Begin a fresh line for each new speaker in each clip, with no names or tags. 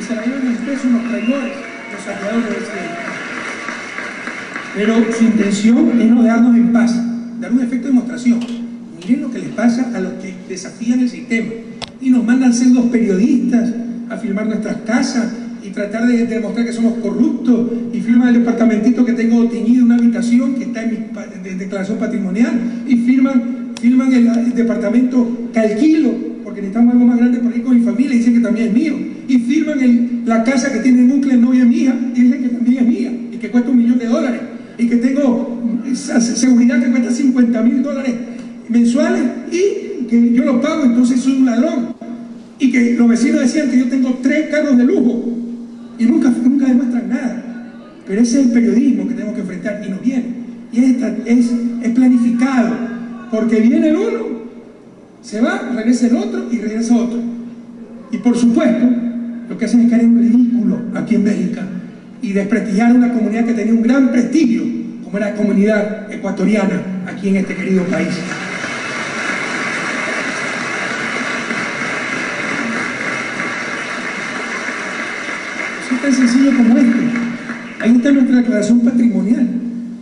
que se la llevan en peso los traidores, los saqueadores del cielo. Pero su intención es no dejarnos en paz, dar un efecto de demostración. Miren lo que les pasa a los que desafían el sistema y nos mandan pseudos periodistas a filmar nuestras casas y tratar de demostrar que somos corruptos, y firman el departamentito que tengo teñido, una habitación que está en mi declaración patrimonial, y firman el departamento que alquilo porque necesitamos algo más grande para ir con mi familia y dicen que también es mío, y firman la casa que tiene núcleo novia mía y dicen que también es mía y que cuesta $1 millón, y que tengo seguridad que cuesta $50.000 mensuales y que yo lo pago, entonces soy un ladrón, y que los vecinos decían que yo tengo 3 carros de lujo y nunca demuestran nada. Pero ese es el periodismo que tenemos que enfrentar y nos viene, y es planificado, porque viene el uno, se va, regresa el otro y regresa otro, y por supuesto lo que hacen es caer en ridículo aquí en Bélgica y desprestigiar una comunidad que tenía un gran prestigio como era la comunidad ecuatoriana aquí en este querido país. Tan sencillo como esto. Ahí está nuestra declaración patrimonial.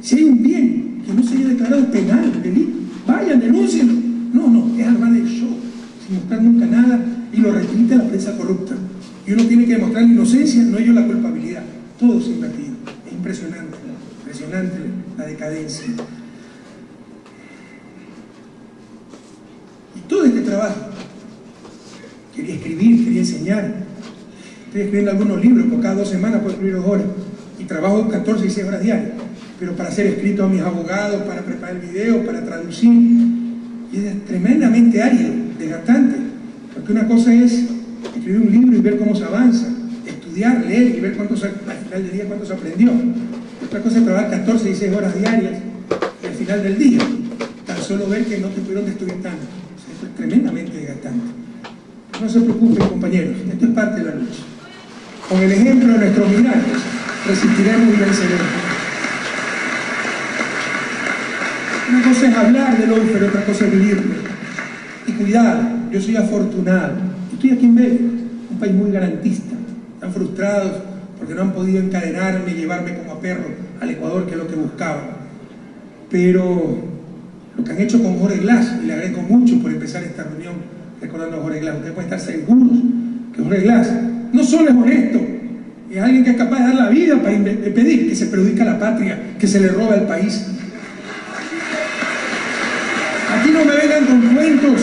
Si hay un bien que no se haya declarado penal, delito, vayan, denúncienlo. No, es armar el show, sin mostrar nunca nada, y lo repite la prensa corrupta. Y uno tiene que demostrar la inocencia, no ello la culpabilidad. Todo es invertido. Es impresionante la decadencia. Y todo este trabajo, quería escribir, quería enseñar. Estoy escribiendo algunos libros, por cada 2 semanas puedo escribir 2 horas, y trabajo 14 y 16 horas diarias, pero para hacer escrito a mis abogados, para preparar el video, para traducir, y es tremendamente árido, desgastante, porque una cosa es escribir un libro y ver cómo se avanza, estudiar, leer y ver al final del día cuánto se aprendió. Otra cosa es trabajar 14 y 16 horas diarias y al final del día tan solo ver que no te pudieron destruir tanto. O sea, esto es tremendamente desgastante. No se preocupen, compañeros, esto es parte de la lucha. Con el ejemplo de nuestros migrantes, resistiremos y venceremos. Una cosa es hablar del hoy, pero otra cosa es vivirlo. Y cuidado, yo soy afortunado. Estoy aquí en Bélgica, un país muy garantista. Están frustrados porque no han podido encadenarme y llevarme como a perro al Ecuador, que es lo que buscaban. Pero lo que han hecho con Jorge Glass, y le agradezco mucho por empezar esta reunión recordando a Jorge Glass, ustedes pueden estar seguros que Jorge Glass no solo es honesto, es alguien que es capaz de dar la vida para impedir que se perjudique a la patria, que se le roba al país. Aquí no me vengan con cuentos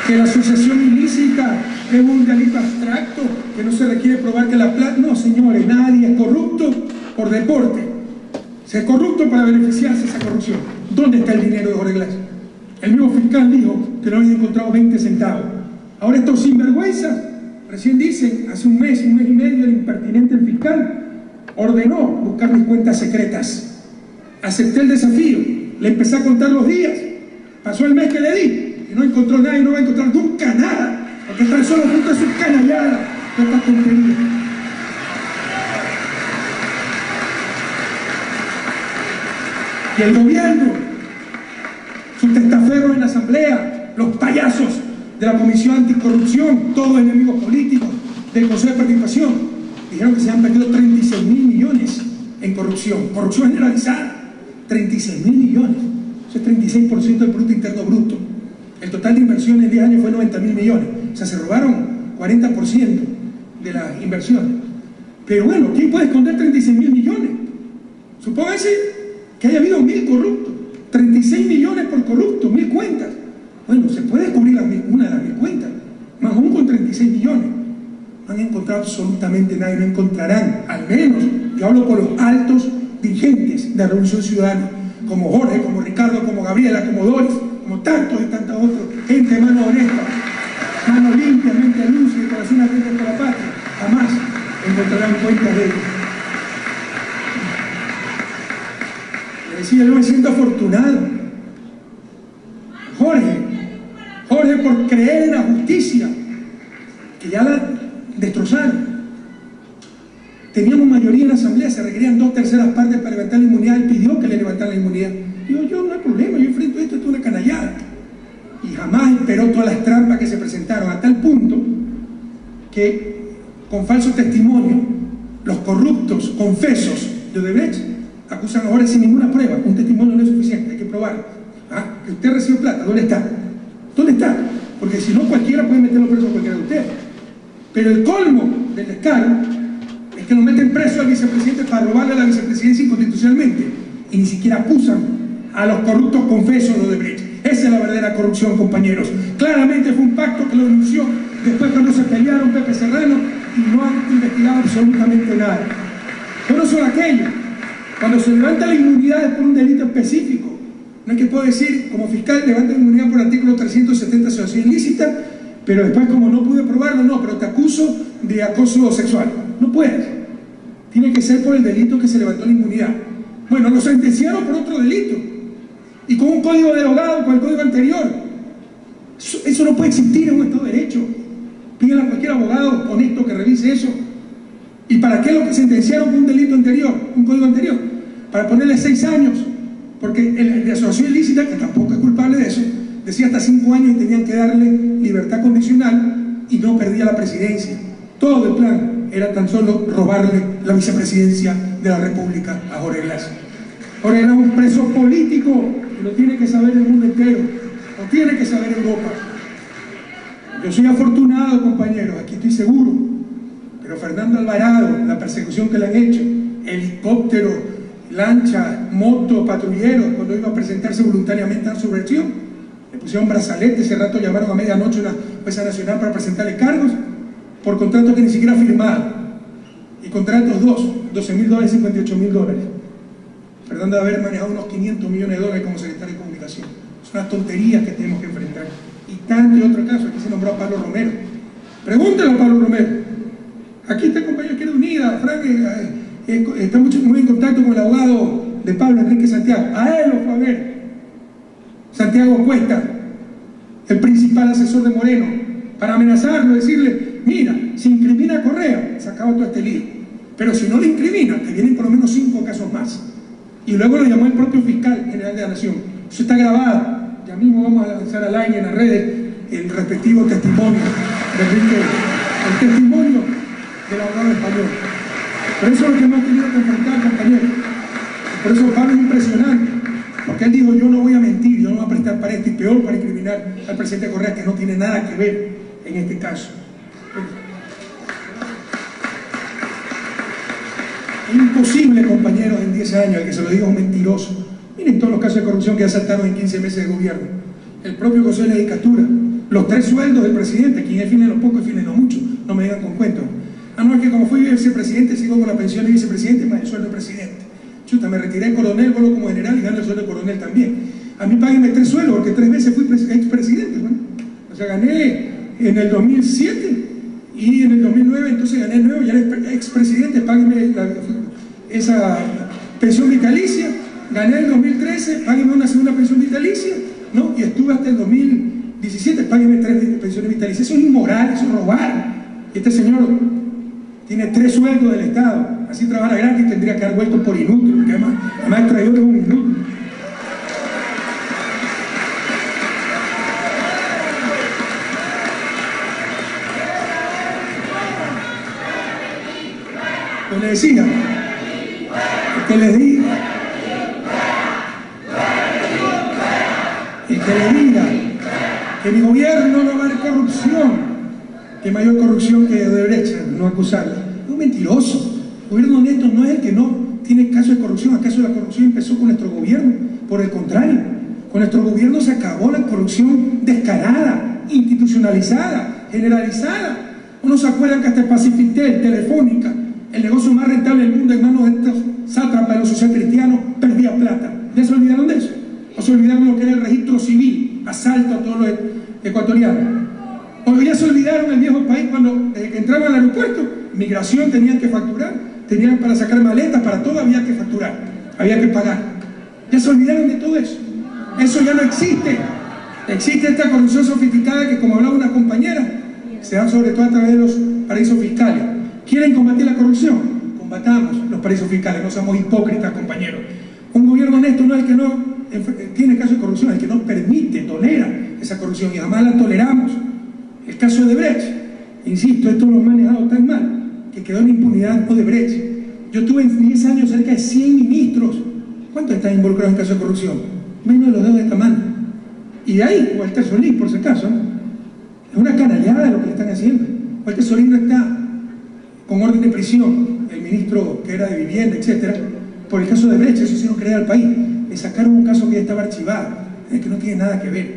que la asociación ilícita es un delito abstracto, que no se requiere probar que la plata... No, señores, nadie es corrupto por deporte. Se es corrupto para beneficiarse de esa corrupción. ¿Dónde está el dinero de Jorge Glass? El mismo fiscal dijo que no había encontrado 20 centavos. Ahora estos sinvergüenzas, recién dicen, hace un mes y medio, el impertinente fiscal ordenó buscar mis cuentas secretas. Acepté el desafío, le empecé a contar los días. Pasó el mes que le di y no encontró nada y no va a encontrar nunca nada, porque están solo junto a sus canalladas de esta tontería. Y el gobierno, sus testaferros en la asamblea, los payasos de la Comisión Anticorrupción, todos enemigos políticos del Consejo de Participación, dijeron que se han perdido 36.000 millones en corrupción generalizada, 36.000 millones, eso es 36% del Producto Interno Bruto. El total de inversiones en 10 años fue 90.000 millones, o sea, se robaron 40% de las inversiones. Pero bueno, ¿quién puede esconder 36.000 millones? Supóngase que haya habido 1.000 corruptos, 36 millones por corrupto, 1.000 cuentas. Bueno, se puede descubrir una de las 1.000 cuentas, más aún con 36 millones. No han encontrado absolutamente nada y no encontrarán, al menos, yo hablo por los altos dirigentes de la Revolución Ciudadana, como Jorge, como Ricardo, como Gabriela, como Doris, como tantos y tantos otros, gente mano honesta, mano limpia, mente lúcida y corazón atento por la patria, jamás encontrarán cuentas de ellos. Le decía, yo me siento afortunado. Jorge por creer en la justicia, que ya la destrozaron. Teníamos mayoría en la asamblea, se requerían 2/3 partes para levantar la inmunidad. Él pidió que le levantaran la inmunidad. Digo, yo no hay problema, yo enfrento esto es una canallada. Y jamás esperó todas las trampas que se presentaron, a tal punto que con falso testimonio, los corruptos confesos de Odebrecht, acusan ahora sin ninguna prueba. Un testimonio no es suficiente, hay que probarlo. Que usted recibe plata, ¿dónde está? ¿Dónde está? Porque si no, cualquiera puede meterlo preso a cualquiera de ustedes. Pero el colmo del descaro es que lo meten preso al vicepresidente para robarle a la vicepresidencia inconstitucionalmente, y ni siquiera acusan a los corruptos confesos de Odebrecht. Esa es la verdadera corrupción, compañeros. Claramente fue un pacto que lo denunció después cuando se pelearon Pepe Serrano y no han investigado absolutamente nada. Pero no solo aquello, cuando se levanta la inmunidad es por un delito específico. No es que puedo decir, como fiscal, levanta la inmunidad por artículo 370, asociación ilícita, pero después como no pude probarlo, no, pero te acuso de acoso sexual. No puedes. Tiene que ser por el delito que se levantó la inmunidad. Bueno, lo sentenciaron por otro delito. Y con un código derogado, con el código anterior. Eso no puede existir en un Estado de Derecho. Pídanle a cualquier abogado honesto que revise eso. ¿Y para qué lo que sentenciaron con un delito anterior, un código anterior? Para ponerle 6 años. Porque el de asociación ilícita, que tampoco es culpable de eso, decía hasta 5 años y tenían que darle libertad condicional y no perdía la presidencia. Todo el plan era tan solo robarle la vicepresidencia de la República a Jorge Glass. Jorge Glass es un preso político y lo tiene que saber el mundo entero, lo tiene que saber Europa. Yo soy afortunado, compañeros, aquí estoy seguro, pero Fernando Alvarado, la persecución que le han hecho, helicóptero, lancha, moto, patrulleros, cuando iba a presentarse voluntariamente a su versión, le pusieron brazalete, ese rato llamaron a medianoche a la jueza nacional para presentarle cargos por contratos que ni siquiera firmaron, y contratos $12.000, $58.000. Fernando debe haber manejado unos $500 millones como secretario de Comunicación. Son las tonterías que tenemos que enfrentar. Y tanto y otro caso, aquí se nombró a Pablo Romero. Pregúntale a Pablo Romero. Aquí está el compañero de Izquierda Unida, Frank, está muy en contacto con el abogado de Pablo, Enrique Santiago. A él lo fue a ver Santiago Cuesta, el principal asesor de Moreno, para amenazarlo, decirle, mira, si incrimina a Correa, se acaba todo este lío. Pero si no le incrimina, te vienen por lo menos 5 casos más. Y luego lo llamó el propio fiscal general de la Nación. Eso está grabado. Ya mismo vamos a lanzar al aire en las redes el respectivo testimonio de Enrique, el testimonio del abogado español. Pero eso es lo que hemos tenido que enfrentar, compañeros. Por eso Pablo es impresionante, porque él dijo, yo no voy a mentir, yo no voy a prestar para esto, y peor para incriminar al presidente Correa, que no tiene nada que ver en este caso. Es imposible, compañeros, en 10 años, el que se lo diga es un mentiroso. Miren todos los casos de corrupción que asaltaron en 15 meses de gobierno. El propio Consejo de la Judicatura, los 3 sueldos del presidente, quien es fine lo poco y fine lo mucho, no me digan con cuentos. No, es que como fui vicepresidente, sigo con la pensión de vicepresidente más el sueldo de presidente. Chuta, me retiré coronel, vuelvo como general y gano el sueldo de coronel también. A mí páguenme 3 sueldos, porque 3 veces fui expresidente, ¿no? O sea, gané en el 2007 y en el 2009, entonces gané el nuevo, ya era expresidente, páguenme esa pensión vitalicia. Gané el 2013, páguenme una segunda pensión vitalicia, ¿no? Y estuve hasta el 2017, páguenme 3 pensiones vitalicias. Eso es inmoral, eso es robar. Y este señor tiene 3 sueldos del Estado, así trabajara gratis, tendría que haber vuelto por inútil, porque además el traidor es un inútil. Pues le decía, que les diga, y que le diga que mi gobierno no va a haber corrupción, que mayor corrupción que de derecha, no acusarla. Es un mentiroso. El gobierno honesto no es el que no tiene caso de corrupción. ¿Acaso la corrupción empezó con nuestro gobierno? Por el contrario, con nuestro gobierno se acabó la corrupción descarada, institucionalizada, generalizada. ¿Uno se acuerdan que hasta Pacifitel, Telefónica, el negocio más rentable del mundo en manos de estos sátrapas de los socialcristianos, perdía plata? ¿Ya se olvidaron de eso? ¿O se olvidaron lo que era el registro civil, asalto a todos los ecuatorianos? ¿O ya se olvidaron el viejo país cuando desde que entraban al aeropuerto, migración tenían que facturar, tenían para sacar maletas, para todo había que facturar, había que pagar? ¿Ya se olvidaron de todo eso? Eso ya no existe. Existe esta corrupción sofisticada que, como hablaba una compañera, se da sobre todo a través de los paraísos fiscales. ¿Quieren combatir la corrupción? Combatamos los paraísos fiscales, no seamos hipócritas, compañeros. Un gobierno honesto no es el que no tiene caso de corrupción, es el que no permite, tolera esa corrupción, y jamás la toleramos. El caso de Odebrecht, insisto, esto lo han manejado tan mal que quedó en impunidad Odebrecht. Yo tuve en 10 años cerca de 100 ministros. ¿Cuántos están involucrados en casos de corrupción? Menos de los dedos de esta mano. Y de ahí, Walter Solís, por si acaso, ¿no? Es una canallada lo que le están haciendo. Walter Solís no está con orden de prisión, el ministro que era de vivienda, etcétera, por el caso de Brecht. Eso hicieron creer al país. Le sacaron un caso que ya estaba archivado, que no tiene nada que ver,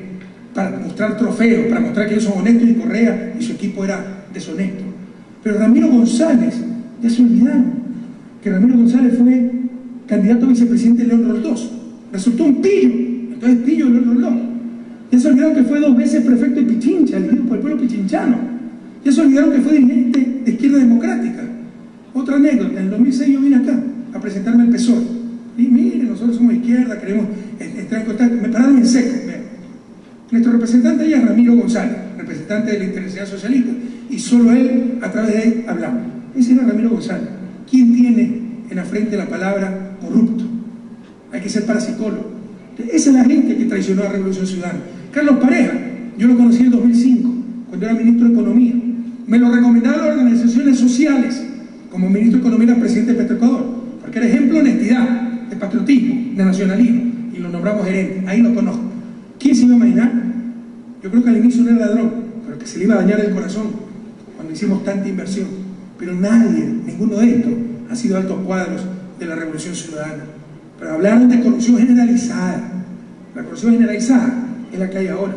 para mostrar trofeos, para mostrar que ellos son honestos y Correa y su equipo era deshonesto. Pero Ramiro González, ya se olvidaron que Ramiro González fue candidato a vicepresidente de León Roldós. Resultó un pillo, entonces pillo de León Roldós. Ya se olvidaron que fue 2 veces prefecto de Pichincha, elegido por el pueblo pichinchano. Ya se olvidaron que fue dirigente de Izquierda Democrática. Otra anécdota, en el 2006 yo vine acá a presentarme al PSOE. Y mire, nosotros somos izquierda, queremos entrar en contacto. Me pararon en seco. Nuestro representante ahí es Ramiro González, representante de la Internacional Socialista, y solo él, a través de él, hablamos. Ese era Ramiro González. ¿Quién tiene en la frente la palabra corrupto? Hay que ser parapsicólogo. Esa es la gente que traicionó a la Revolución Ciudadana. Carlos Pareja, yo lo conocí en el 2005, cuando era ministro de Economía. Me lo recomendaron las organizaciones sociales, como ministro de Economía era presidente de Petroecuador, porque era ejemplo de honestidad, de patriotismo, de nacionalismo, y lo nombramos gerente. Ahí lo conozco. ¿Quién se iba a imaginar? Yo creo que al inicio no era ladrón, pero que se le iba a dañar el corazón cuando hicimos tanta inversión. Pero nadie, ninguno de estos, ha sido altos cuadros de la Revolución Ciudadana. Pero hablaron de corrupción generalizada. La corrupción generalizada es la que hay ahora.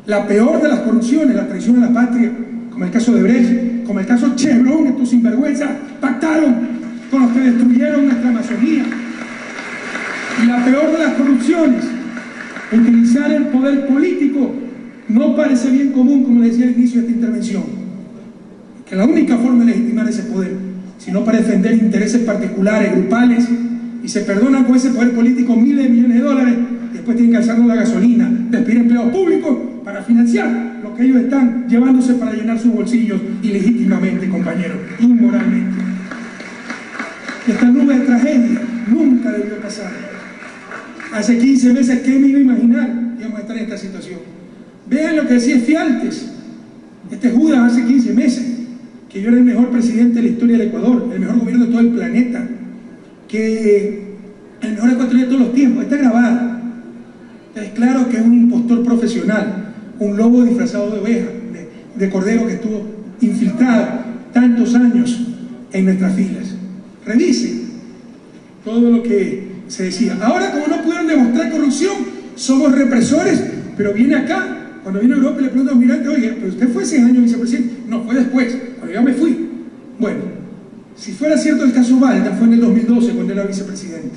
La peor de las corrupciones, la traición a la patria, como el caso de Brecht, como el caso Chevron. Estos sinvergüenzas pactaron con los que destruyeron nuestra Amazonía. Y la peor de las corrupciones, utilizar el poder político, no parece bien común, como le decía al inicio de esta intervención, que la única forma de legitimar ese poder, sino para defender intereses particulares, grupales, y se perdonan con ese poder político miles de millones de dólares, y después tienen que alzarnos la gasolina, despedir empleados públicos para financiar lo que ellos están llevándose para llenar sus bolsillos ilegítimamente, compañeros, inmoralmente. Esta nube de tragedia nunca debió pasar. Hace 15 meses, ¿qué me iba a imaginar que íbamos a estar en esta situación? Vean lo que decía Fialtes, este Judas, hace 15 meses, que yo era el mejor presidente de la historia del Ecuador, el mejor gobierno de todo el planeta, que el mejor ecuatoriano de todos los tiempos. Está grabado. Es claro que es un impostor profesional, un lobo disfrazado de oveja, de cordero que estuvo infiltrado tantos años en nuestras filas. Revisen todo lo que se decía. Ahora, como no pudieron demostrar corrupción, somos represores, pero viene acá. Cuando viene a Europa le pregunto a los migrantes, oye, pero usted fue 6 años vicepresidente. No, fue después, cuando yo me fui. Bueno, si fuera cierto el caso Balda, fue en el 2012 cuando era vicepresidente.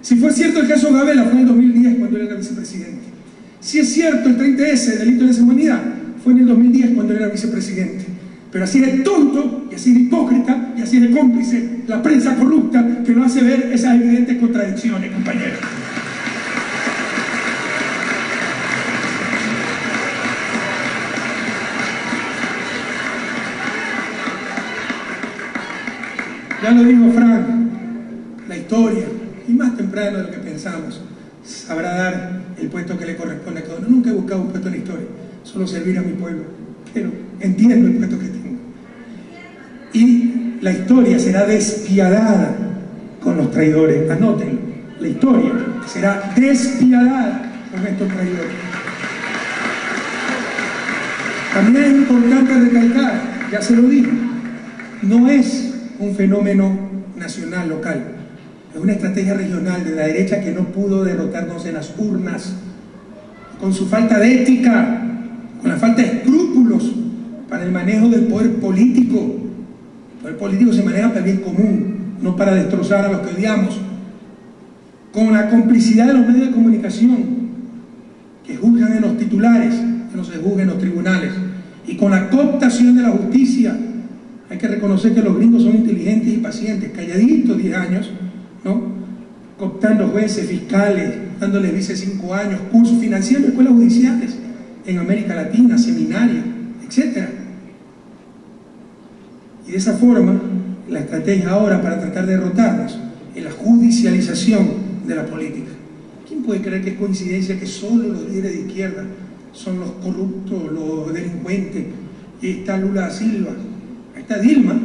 Si fue cierto el caso Gabela, fue en el 2010 cuando él era vicepresidente. Si es cierto el 30S, delito de lesa humanidad, fue en el 2010 cuando él era vicepresidente. Pero así de tonto, y así de hipócrita, y así de cómplice la prensa corrupta que nos hace ver esas evidentes contradicciones, compañeros. Ya lo dijo Frank, la historia, y más temprano de lo que pensamos, sabrá dar el puesto que le corresponde a cada uno. Nunca he buscado un puesto en la historia, solo servir a mi pueblo, pero entiendo el puesto que tengo. Y la historia será despiadada con los traidores, anótenlo, la historia será despiadada con estos traidores. También es importante recalcar, ya se lo dije, no es un fenómeno nacional, local. Es una estrategia regional de la derecha que no pudo derrotarnos en las urnas, con su falta de ética, con la falta de escrúpulos para el manejo del poder político. El poder político se maneja para el bien común, no para destrozar a los que odiamos. Con la complicidad de los medios de comunicación, que juzgan en los titulares, que no se juzgan en los tribunales, y con la cooptación de la justicia. Hay que reconocer que los gringos son inteligentes y pacientes, calladitos 10 años, ¿no? Cooptando jueces, fiscales, dándoles vice 5 años, cursos, financiando escuelas judiciales en América Latina, seminarios, etc. Y de esa forma, la estrategia ahora para tratar de derrotarnos es la judicialización de la política. ¿Quién puede creer que es coincidencia que solo los líderes de izquierda son los corruptos, los delincuentes? Y está Lula da Silva, está Dilma,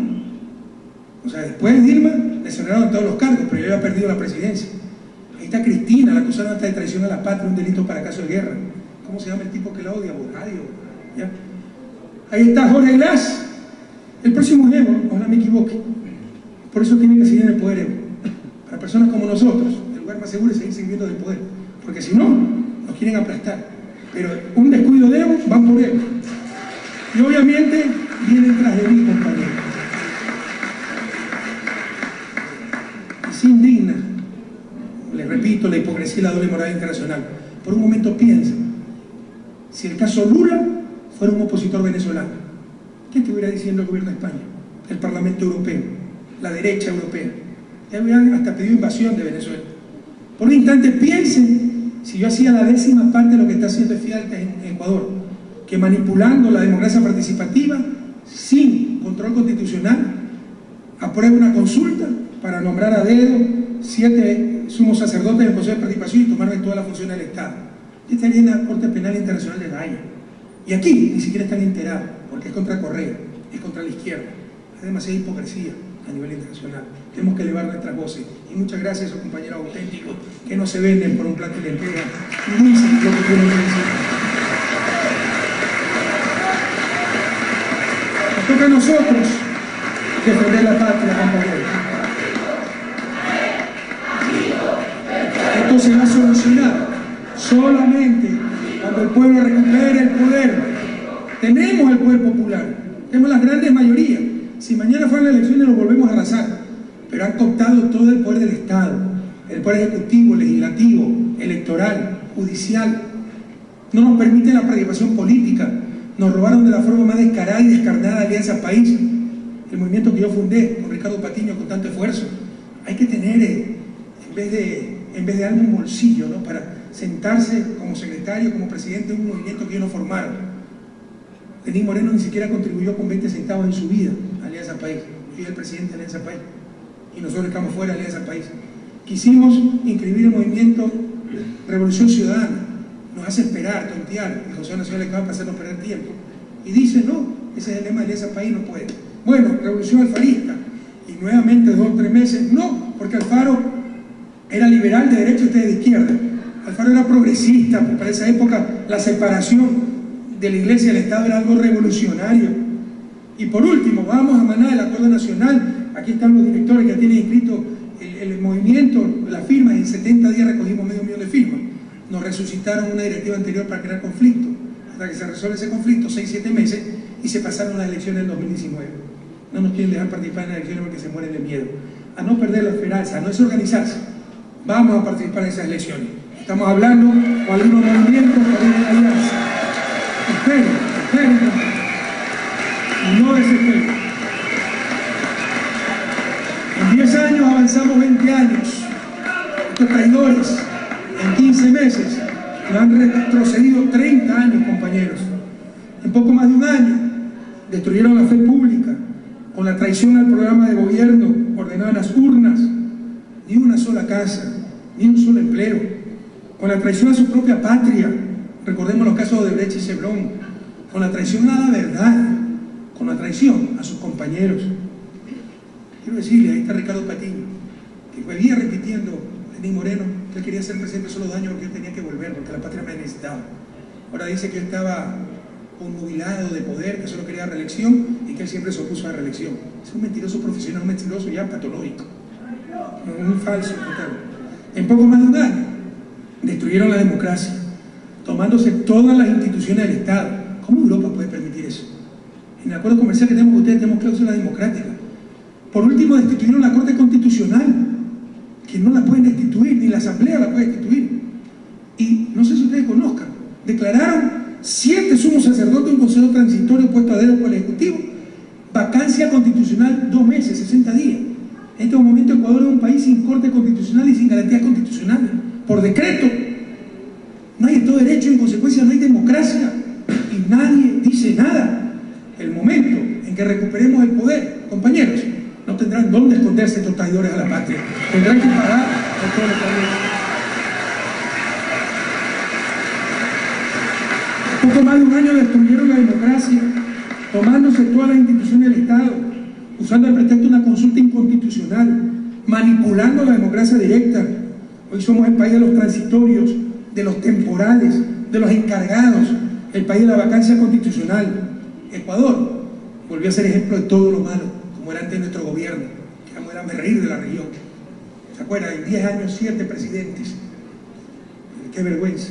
O sea, después de Dilma le cerraron todos los cargos, pero ya había perdido la presidencia. Ahí está Cristina, la acusaron hasta de traición a la patria, un delito para caso de guerra. ¿Cómo se llama el tipo que la odia? Bonadio. ¿Ya? Ahí está Jorge Glass, el próximo Evo, ojalá me equivoque. Por eso tiene que seguir en el poder Evo. Para personas como nosotros, el lugar más seguro es seguir sirviendo del poder, porque si no, nos quieren aplastar. Pero un descuido de Evo, van por Evo. Y obviamente vienen tras de mí, compañeros. Y se indigna, les repito, la hipocresía y la doble moral internacional. Por un momento piensa, si el caso Lula fuera un opositor venezolano, ¿qué estuviera diciendo el gobierno de España? El Parlamento Europeo, la derecha europea. Ya habían hasta pedido invasión de Venezuela. Por un instante piensen, si yo hacía la 10ª parte de lo que está haciendo Fialta en Ecuador, que manipulando la democracia participativa, sin control constitucional, aprueba una consulta para nombrar a dedo 7 sumos sacerdotes del Consejo de Participación y tomarme toda la función del Estado. Yo estaría en la Corte Penal Internacional de La Haya. Y aquí ni siquiera están enterados, porque es contra Correa, es contra la izquierda. Hay demasiada hipocresía a nivel internacional. Tenemos que elevar nuestras voces. Y muchas gracias a esos compañeros auténticos que no se venden por un plato de lentejas y dicen lo que tienen que decir. Nos toca a nosotros defender la patria, compañeros. Esto se va a solucionar solamente cuando el pueblo recupere el poder. Tenemos el poder popular, tenemos las grandes mayorías. Si mañana fueran las elecciones lo volvemos a arrasar, pero han cooptado todo el poder del Estado, el poder ejecutivo, legislativo, electoral, judicial. No nos permiten la participación política, nos robaron de la forma más descarada y descarnada Alianza País, el movimiento que yo fundé con Ricardo Patiño con tanto esfuerzo. Hay que tener, en vez de darme un bolsillo, ¿no?, para sentarse como secretario, como presidente de un movimiento que ellos no formaron. Lenín Moreno ni siquiera contribuyó con 20 centavos en su vida a Alianza País. Yo soy el presidente de Alianza País y nosotros estamos fuera de Alianza País. Quisimos inscribir el movimiento Revolución Ciudadana. Nos hace esperar, tontear. El Consejo Nacional acaba de hacernos perder tiempo. Y dice, no, ese es el lema de Alianza País, no puede. Bueno, Revolución Alfarista. Y nuevamente 2 o 3 meses, no, porque Alfaro era liberal de derecha y ustedes de izquierda. Alfaro era progresista, pues para esa época la separación de la Iglesia y el Estado era algo revolucionario. Y por último, vamos a manar el Acuerdo Nacional. Aquí están los directores que tienen inscrito el movimiento, las firmas, y en 70 días recogimos 500.000 de firmas. Nos resucitaron una directiva anterior para crear conflicto, hasta que se resuelve ese conflicto, 6-7 meses, y se pasaron las elecciones del 2019. No nos quieren dejar participar en las elecciones porque se mueren de miedo. A no perder la esperanza, a no desorganizarse. Vamos a participar en esas elecciones. Estamos hablando con algunos movimientos, con una alianza. Esperen, y no desesperen. En 10 años avanzamos 20 años. Estos traidores, en 15 meses, nos han retrocedido 30 años, compañeros. En poco más de un año, destruyeron la fe pública, con la traición al programa de gobierno ordenado en las urnas, ni una sola casa, ni un solo empleo, con la traición a su propia patria. Recordemos los casos de Odebrecht y Chevron, con la traición a la verdad, con la traición a sus compañeros. Quiero decirle, ahí está Ricardo Patiño, que venía repitiendo Lenín Moreno, que él quería ser presidente solo 2 años porque yo tenía que volver, porque la patria me necesitaba. Ahora dice que él estaba obnubilado de poder, que solo quería reelección y que él siempre se opuso a la reelección. Es un mentiroso profesional, un mentiroso ya patológico. Un falso total. En poco más de un año destruyeron la democracia, tomándose todas las instituciones del Estado. ¿Cómo Europa puede permitir eso? En el acuerdo comercial que tenemos con ustedes tenemos cláusulas democráticas. Por último, destituyeron la Corte Constitucional, que no la pueden destituir, ni la Asamblea la puede destituir. Y no sé si ustedes conozcan, declararon 7 sumos sacerdotes, un consejo transitorio puesto a dedo por el Ejecutivo, vacancia constitucional 2 meses, 60 días. En este momento Ecuador es un país sin corte constitucional y sin garantías constitucionales. Por decreto, no hay Estado de Derecho y en consecuencia no hay democracia. Y nadie dice nada. El momento en que recuperemos el poder, compañeros, no tendrán dónde esconderse estos traidores a la patria. Tendrán que pagar por todo lo que han hecho. Poco más de un año destruyeron la democracia, tomándose todas las instituciones del Estado, usando el pretexto de una consulta inconstitucional, manipulando la democracia directa. Hoy somos el país de los transitorios, de los temporales, de los encargados, el país de la vacancia constitucional. Ecuador volvió a ser ejemplo de todo lo malo, como era antes de nuestro gobierno, que era reír de la región. ¿Se acuerdan? En 10 años, 7 presidentes. ¡Qué vergüenza!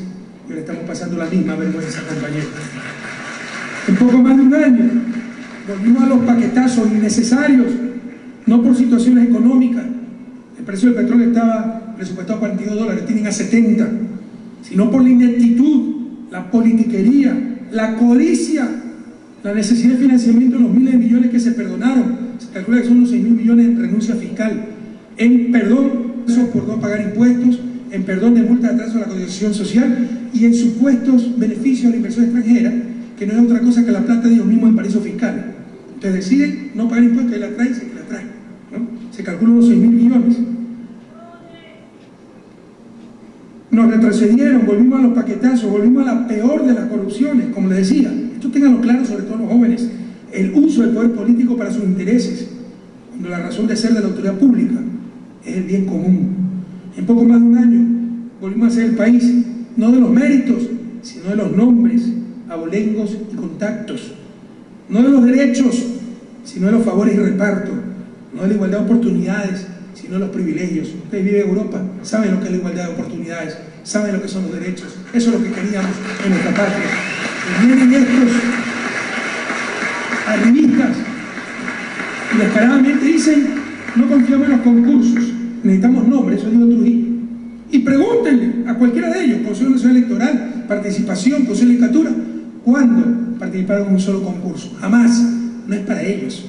Y ahora estamos pasando la misma vergüenza, compañeros. En poco más de un año, volvimos a los paquetazos innecesarios, no por situaciones económicas. El precio del petróleo estaba presupuestado a $42, tienen a 70, sino por la ineptitud, la politiquería, la codicia, la necesidad de financiamiento de los miles de millones que se perdonaron. Se calcula que son unos 6.000 millones en renuncia fiscal, en perdón por no pagar impuestos, en perdón de multa de atraso a la cotización social y en supuestos beneficios a la inversión extranjera, que no es otra cosa que la plata de ellos mismos en paraíso fiscal. Entonces deciden no pagar impuestos y la traen, se la traen, ¿no? Se calculan unos 6.000 millones. Nos retrocedieron, volvimos a los paquetazos, volvimos a la peor de las corrupciones, como les decía. Esto ténganlo claro, sobre todo los jóvenes. El uso del poder político para sus intereses, cuando la razón de ser de la autoridad pública es el bien común. En poco más de un año volvimos a ser el país, no de los méritos, sino de los nombres, abolengos y contactos. No de los derechos, sino de los favores y reparto. No de la igualdad de oportunidades, sino de los privilegios. Ustedes viven en Europa, saben lo que es la igualdad de oportunidades, saben lo que son los derechos. Eso es lo que queríamos en nuestra patria. Y vienen estos arribistas y descaradamente dicen: no confiamos en los concursos, necesitamos nombres, eso dijo Trujillo. Y pregúntenle a cualquiera de ellos, Consejo Nacional Electoral, participación, Consejo de Legislatura, ¿cuándo participaron en un solo concurso? Jamás. No es para ellos.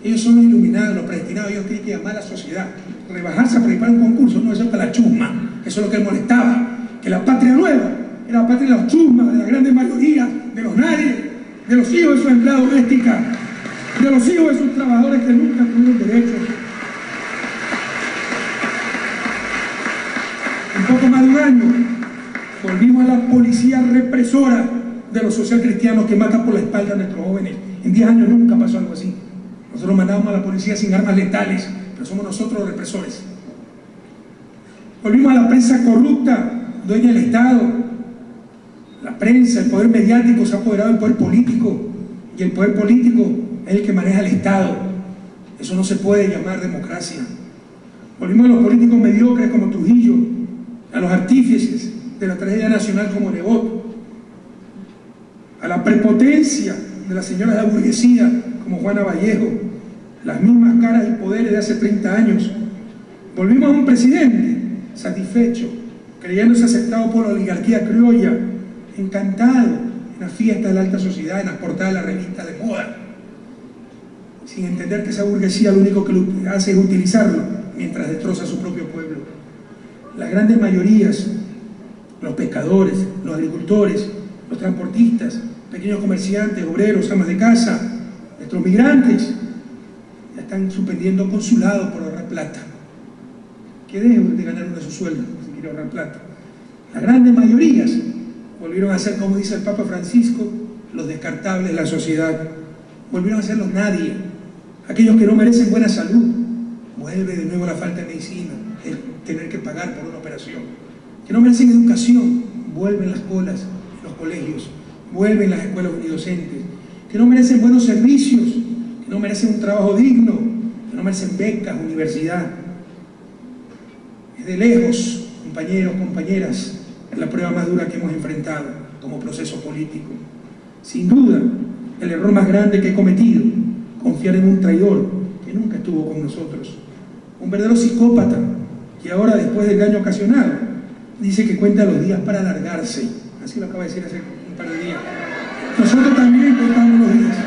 Ellos son los iluminados, los predestinados. Ellos tienen que llamar a la sociedad, rebajarse a participar en un concurso. No, eso es para la chusma. Eso es lo que les molestaba, que la patria nueva era la patria de los chusmas, de la grande mayoría, de los nadie, de los hijos de sus empleados domésticas, de los hijos de sus trabajadores que nunca tuvieron derechos. En poco más de un año volvimos a la policía represora de los socialcristianos que mata por la espalda a nuestros jóvenes. En 10 años nunca pasó algo así. Nosotros mandábamos a la policía sin armas letales, pero somos nosotros los represores. Volvimos a la prensa corrupta, dueña del Estado. La prensa, el poder mediático se ha apoderado del poder político, y el poder político es el que maneja el Estado. Eso no se puede llamar democracia. Volvimos a los políticos mediocres como Trujillo, a los artífices de la tragedia nacional como Nebot, a la prepotencia de las señoras de la burguesía como Juana Vallejo, las mismas caras y poderes de hace 30 años. Volvimos a un presidente satisfecho, creyéndose aceptado por la oligarquía criolla, encantado en las fiestas de la alta sociedad, en las portadas de las revistas de moda, sin entender que esa burguesía lo único que lo hace es utilizarlo mientras destroza a su propio pueblo. Las grandes mayorías, los pescadores, los agricultores, los transportistas, pequeños comerciantes, obreros, amas de casa, nuestros migrantes, ya están suspendiendo consulados por ahorrar plata. Que dejen de ganar uno de sus sueldos si quiere ahorrar plata. Las grandes mayorías volvieron a ser, como dice el Papa Francisco, los descartables de la sociedad. Volvieron a ser los nadie, aquellos que no merecen buena salud. Vuelve de nuevo la falta de medicina, el tener que pagar por una operación. Que no merecen educación, vuelven las colas en los colegios, vuelven las escuelas unidocentes. Que no merecen buenos servicios, que no merecen un trabajo digno, que no merecen becas, universidad. Es de lejos, compañeros, compañeras, la prueba más dura que hemos enfrentado como proceso político. Sin duda, el error más grande que he cometido, confiar en un traidor que nunca estuvo con nosotros. Un verdadero psicópata que ahora, después del daño ocasionado, dice que cuenta los días para alargarse. Así lo acaba de decir hace un par de días. Nosotros también contamos los días.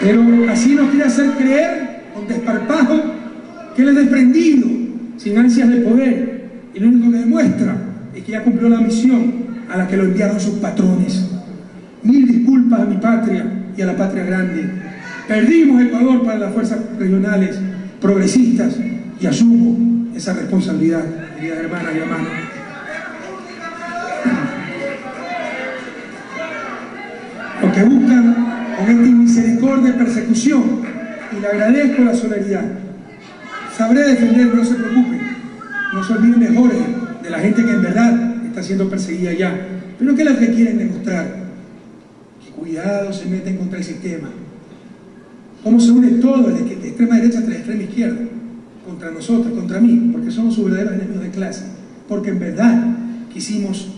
Pero así nos quiere hacer creer, con desparpajo, que él es desprendido, sin ansias de poder. Y lo único que demuestra es que ya cumplió la misión a la que lo enviaron sus patrones. Mil disculpas a mi patria y a la patria grande. Perdimos Ecuador para las fuerzas regionales progresistas y asumo esa responsabilidad, queridas hermanas y hermanos. Lo que buscan con esta inmisericordia y persecución, y le agradezco la solidaridad. Sabré defender, no se preocupen, no se olviden mejores de la gente que en verdad está siendo perseguida ya, pero que es la que quieren demostrar que cuidado se meten contra el sistema. Cómo se une todo, desde extrema derecha hasta la extrema izquierda, contra nosotros, contra mí, porque somos sus verdaderos enemigos de clase, porque en verdad quisimos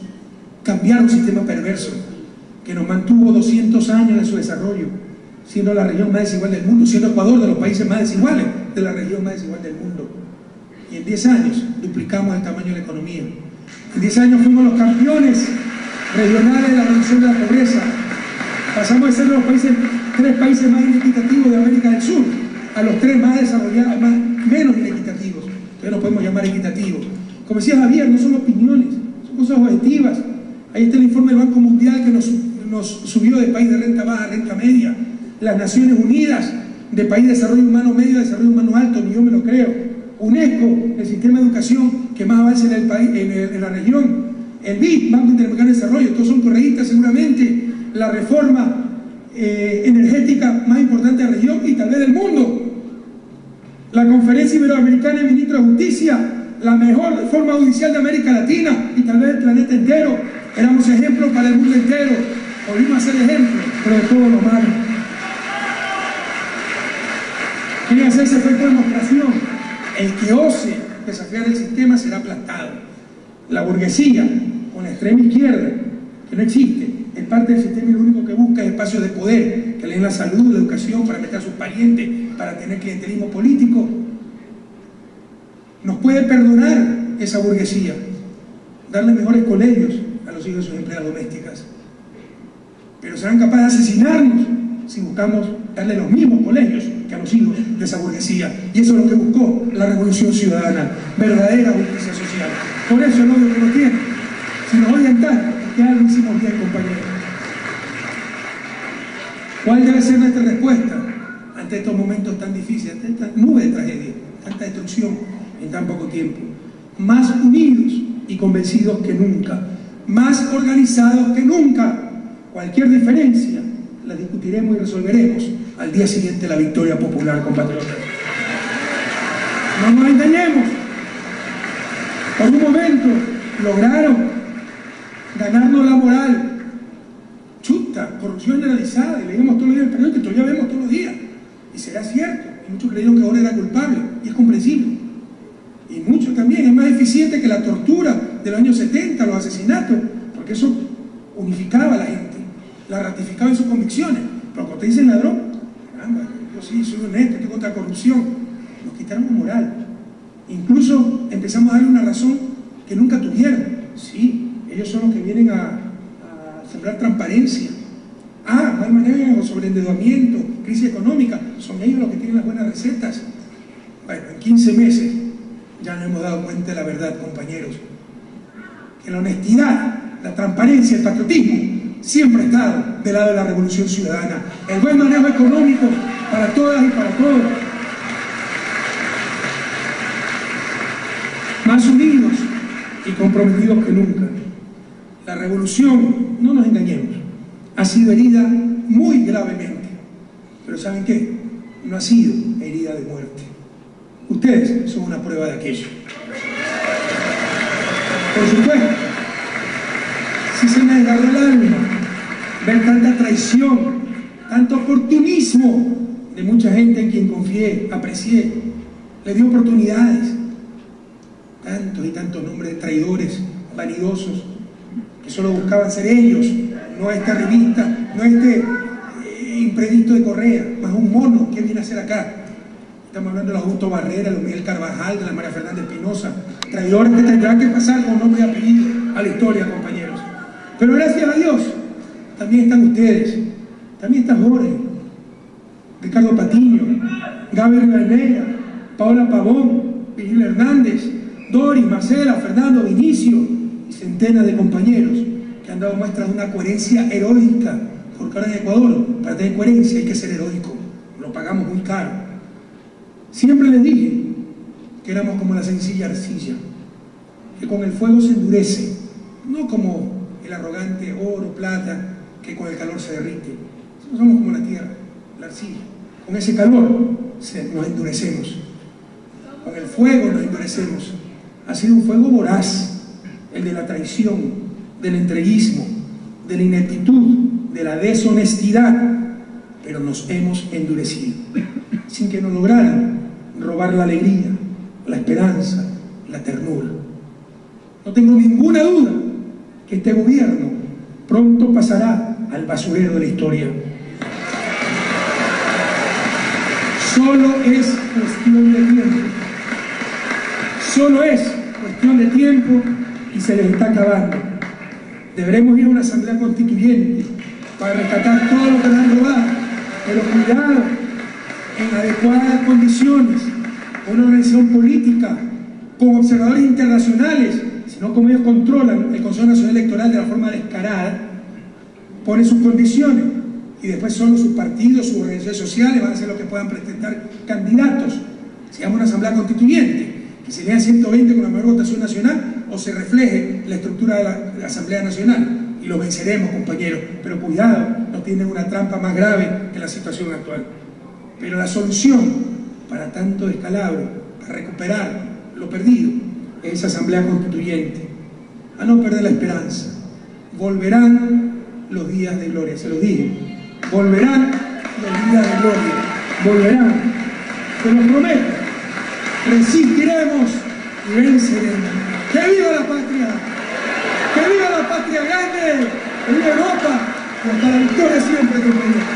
cambiar un sistema perverso que nos mantuvo 200 años de su desarrollo, siendo la región más desigual del mundo, siendo Ecuador de los países más desiguales de la región más desigual del mundo. Y en 10 años duplicamos el tamaño de la economía. En 10 años fuimos los campeones regionales de la reducción de la pobreza. Pasamos de ser los 3 países más inequitativos de América del Sur a los 3 más desarrollados, menos inequitativos. Entonces nos podemos llamar equitativos. Como decía Javier, no son opiniones, son cosas objetivas. Ahí está el informe del Banco Mundial que nos subió de país de renta baja a renta media. Las Naciones Unidas, de país de desarrollo humano medio a desarrollo humano alto, ni yo me lo creo. UNESCO, el sistema de educación que más avanza en el país, en la región. El BID, Banco Interamericano de Desarrollo, todos son correístas seguramente. La reforma energética más importante de la región y tal vez del mundo. La Conferencia Iberoamericana de Ministros de Justicia, la mejor reforma judicial de América Latina y tal vez del planeta entero. Éramos ejemplos para el mundo entero. Volvimos a ser ejemplos, pero de todo lo malo. Quieren hacer ese efecto de demostración. El que ose desafiar el sistema será aplastado. La burguesía, con la extrema izquierda, que no existe, es parte del sistema y lo único que busca es espacios de poder, que le den la salud, la educación, para meter a sus parientes, para tener clientelismo político. Nos puede perdonar esa burguesía, darle mejores colegios a los hijos de sus empleadas domésticas, pero serán capaces de asesinarnos si buscamos darle los mismos colegios que a los hijos de esa burguesía. Y eso es lo que buscó la Revolución Ciudadana, verdadera justicia social. Por eso el odio que nos tiene. Si nos odian tanto, es que algo hicimos bien, compañeros. ¿Cuál debe ser nuestra respuesta ante estos momentos tan difíciles, ante esta nube de tragedia, tanta destrucción en tan poco tiempo? Más unidos y convencidos que nunca, más organizados que nunca. Cualquier diferencia la discutiremos y resolveremos al día siguiente de la victoria popular, compatriotas. No nos engañemos. Por un momento lograron ganarnos la moral. Chuta, corrupción generalizada, y leímos todos los días el periódico, todavía vemos todos los días. Y será cierto, y muchos creyeron que ahora era culpable, y es comprensible. Y muchos también, es más eficiente que la tortura de los años 70, los asesinatos, porque eso unificaba a la gente, la ratificaba en sus convicciones. Pero cuando te dicen ladrón, caramba, yo sí soy honesto, estoy contra la corrupción, nos quitaron la moral. Incluso empezamos a darle una razón que nunca tuvieron. Sí, ellos son los que vienen a sembrar transparencia. Mal manejo, sobreendeudamiento, crisis económica, son ellos los que tienen las buenas recetas. Bueno, en 15 meses ya nos hemos dado cuenta de la verdad, compañeros. Que la honestidad, la transparencia, el patriotismo siempre ha estado del lado de la Revolución Ciudadana. El buen manejo económico para todas y para todos. Más unidos y comprometidos que nunca. La revolución, no nos engañemos, ha sido herida muy gravemente. Pero ¿saben qué? No ha sido herida de muerte. Ustedes son una prueba de aquello. Por supuesto, si se me desgarró el alma ver tanta traición, tanto oportunismo de mucha gente en quien confié, aprecié, le di oportunidades, tantos y tantos nombres de traidores, vanidosos, que solo buscaban ser ellos, no esta revista, no este imprevisto de Correa, más un mono que viene a hacer acá. Estamos hablando de los Augusto Barrera, de los Miguel Carvajal, de la María Fernández Espinosa, traidores que tendrán que pasar con nombre y apellido a la historia, compañeros. Pero gracias a Dios, también están ustedes, también está Jorge, Ricardo Patiño, Gabriel Rivadeneira, Paola Pavón, Virgil Hernández, Doris, Marcela, Fernando, Vinicio y centenas de compañeros que han dado muestras de una coherencia heroica, porque ahora en Ecuador, para tener coherencia hay que ser heroico, lo pagamos muy caro. Siempre les dije que éramos como la sencilla arcilla, que con el fuego se endurece, no como el arrogante oro, plata, que con el calor se derrite, No somos como la tierra, la arcilla. Con ese calor nos endurecemos. Con el fuego nos endurecemos. Ha sido un fuego voraz, el de la traición, del entreguismo, de la ineptitud, de la deshonestidad, pero nos hemos endurecido, sin que nos lograran robar la alegría, la esperanza, la ternura. No tengo ninguna duda que este gobierno pronto pasará al basurero de la historia. Solo es cuestión de tiempo. Solo es cuestión de tiempo y se les está acabando. Deberemos ir a una asamblea constituyente para rescatar todo lo que nos han robado, pero cuidado, en adecuadas condiciones, una organización política con observadores internacionales, sino como ellos controlan el Consejo Nacional Electoral de la forma descarada, pone sus condiciones y después solo sus partidos, sus organizaciones sociales van a hacer lo que puedan presentar candidatos. Se llama una asamblea constituyente, que se lea 120 con la mayor votación nacional o se refleje la estructura de la Asamblea Nacional y lo venceremos, compañeros, pero cuidado, no tienen una trampa más grave que la situación actual. Pero la solución para tanto descalabro, para recuperar lo perdido, es esa Asamblea Constituyente. A no perder la esperanza. Volverán los días de gloria, se los dije. Volverán los días de gloria. Volverán. Te lo prometo. Resistiremos y venceremos. ¡Que viva la patria! ¡Que viva la patria grande! ¡Que viva Europa! Y hasta la victoria siempre, compañeros.